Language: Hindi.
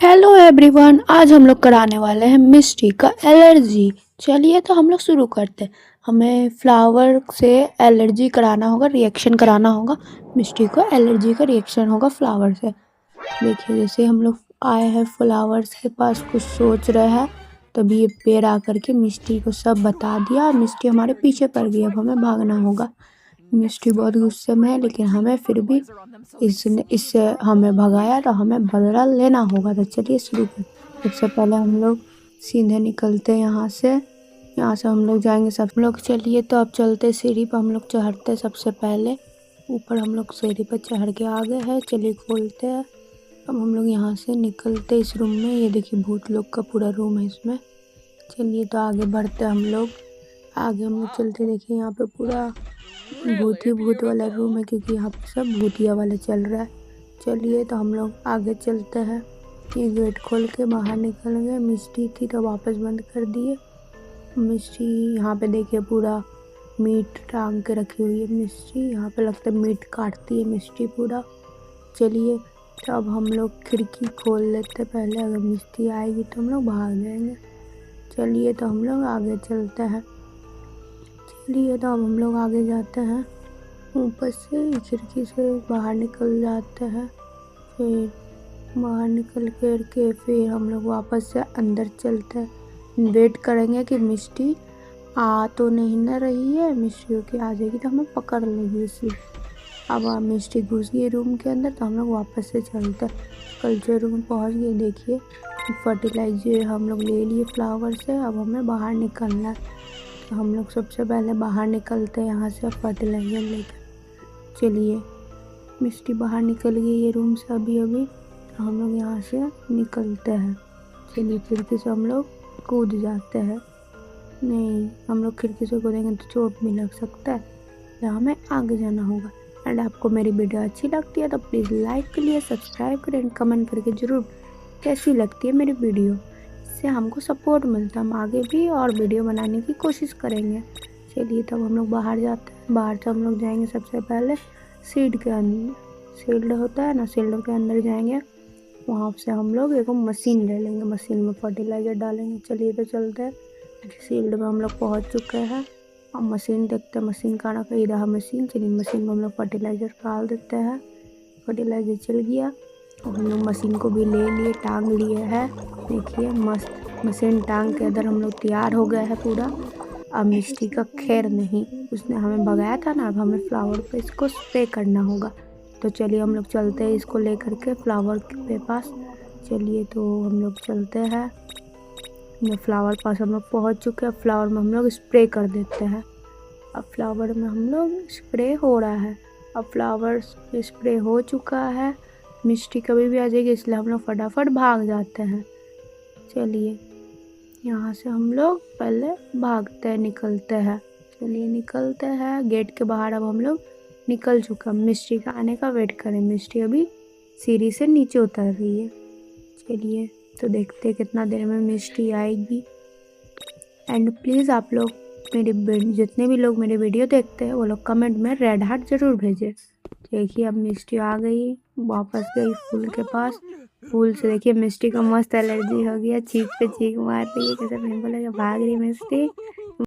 हेलो एवरीवन, आज हम लोग कराने वाले हैं मिस्टी का एलर्जी। चलिए तो हम लोग शुरू करते हैं। हमें फ्लावर से एलर्जी कराना होगा, रिएक्शन कराना होगा। मिस्टी को एलर्जी का रिएक्शन होगा फ्लावर से। देखिए, जैसे हम लोग आए हैं फ्लावर्स के पास, कुछ सोच रहे हैं, तभी ये पेड़ आकर के मिस्टी को सब बता दिया। मिस्टी हमारे पीछे पड़ गई, अब हमें भागना होगा। मिस्टी बहुत गुस्से में है, लेकिन हमें फिर भी इससे हमें भगाया तो हमें बदला लेना होगा। तो चलिए शुरू कर। सबसे पहले हम लोग सीधे निकलते हैं यहाँ से। यहाँ से हम लोग जाएंगे सब लोग। चलिए तो अब चलते सीढ़ी पर, हम लोग चढ़ते सबसे पहले ऊपर। हम लोग सीढ़ी पर चढ़ के आ गए हैं। चलिए खोलते हैं। अब हम लोग यहाँ से निकलते इस रूम में। ये देखिए, भूत लोग का पूरा रूम है इसमें। चलिए तो आगे बढ़ते हम लोग। आगे हम लोग चलते, देखिए यहाँ पे पूरा भूत ही भूत वाला रूम है, क्योंकि यहाँ पे सब भूतिया वाला चल रहा है। चलिए तो हम लोग आगे चलते हैं। ये गेट खोल के बाहर निकल गए। मिस्टी थी तो वापस बंद कर दिए। मिस्टी यहाँ पे देखिए पूरा मीट टांग के रखी हुई है। मिस्टी यहाँ पे लगता है मीट काटती है मिस्टी पूरा। चलिए तो अब हम लोग खिड़की खोल लेते पहले, अगर मिस्टी आएगी तो हम लोग भाग जाएंगे। चलिए तो हम लोग आगे चलते हैं। चलिए तो अब हम लोग आगे जाते हैं। ऊपर से खिड़की से बाहर निकल जाते हैं। फिर बाहर निकल कर के फिर हम लोग वापस से अंदर चलते हैं। वेट करेंगे कि मिस्टी आ तो नहीं ना रही है। मिस्टी की आ जाएगी तो हमें पकड़ लेगी इसलिए। अब मिस्टी घुस गई रूम के अंदर, तो हम लोग वापस से चलते हैं। कल्चर रूम पहुंच गए। देखिए, फर्टिलाइजर हम लोग ले लिए फ्लावर से। अब हमें बाहर निकलना है, तो हम लोग सबसे पहले बाहर निकलते हैं यहाँ से फर्टिलाइजर लेकर। चलिए, मिस्टी बाहर निकल गई है रूम से अभी अभी, तो हम लोग यहाँ से निकलते हैं। चलिए, खिड़की से हम लोग कूद जाते हैं। नहीं, हम लोग खिड़की से कूदेंगे तो चोट भी लग सकता है, तो हमें आगे जाना होगा। एंड आपको मेरी वीडियो अच्छी लगती है तो प्लीज़ लाइक करिए, सब्सक्राइब करें एंड कमेंट करके ज़रूर कैसी लगती है मेरी वीडियो। इससे हमको सपोर्ट मिलता है, हम आगे भी और वीडियो बनाने की कोशिश करेंगे। चलिए तब हम लोग बाहर जाते हैं। बाहर से हम लोग जाएंगे सबसे पहले सीड के अंदर। सील्ड होता है ना, सील्ड के अंदर जाएंगे। वहाँ से हम लोग एक मशीन ले लेंगे, मशीन में फर्टिलाइज़र डालेंगे। चलिए तो चलते हैं। सील्ड में हम लोग पहुँच चुके हैं। अब मशीन देखते हैं, मशीन कहाँ रखा, इधर मशीन। चलिए, मशीन में हम लोग फर्टिलाइज़र डाल देते हैं। फर्टिलाइज़र चल गया। और हम लोग मशीन को भी ले लिए, टांग लिए है। देखिए मस्त मशीन टांग के इधर हम लोग तैयार हो गए हैं पूरा। अब मिस्टी का खैर नहीं, उसने हमें भगाया था ना, अब हमें फ्लावर पे इसको स्प्रे करना होगा। तो चलिए हम लोग चलते हैं इसको लेकर के फ्लावर के पास। चलिए तो हम लोग चलते हैं। फ्लावर पास हम लोग पहुँच चुके हैं। फ्लावर में हम लोग स्प्रे कर देते हैं। अब फ्लावर में हम लोग स्प्रे हो रहा है। अब फ्लावर पे स्प्रे हो चुका है। मिस्टी कभी भी आ जाएगी, इसलिए हम लोग फटाफट भाग जाते हैं। चलिए, यहाँ से हम लोग पहले भागते हैं, निकलते हैं। चलिए निकलते हैं गेट के बाहर। अब हम लोग निकल चुका। मिस्टी का आने का वेट करें। मिस्टी अभी सीढ़ी से नीचे उतर रही है। चलिए तो देखते हैं कितना देर में मिस्टी आएगी। एंड प्लीज़ आप लोग जितने भी लोग मेरे वीडियो देखते हैं वो लोग कमेंट में रेड हार्ट ज़रूर भेजें। देखिए, अब मिस्टी आ गई, वापस गई फूल के पास। फूल से देखिए मिस्टी को मस्त एलर्जी हो गया, चीख पे चीख मार रही है, जैसे पिंपल लगे, भाग रही मिस्टी।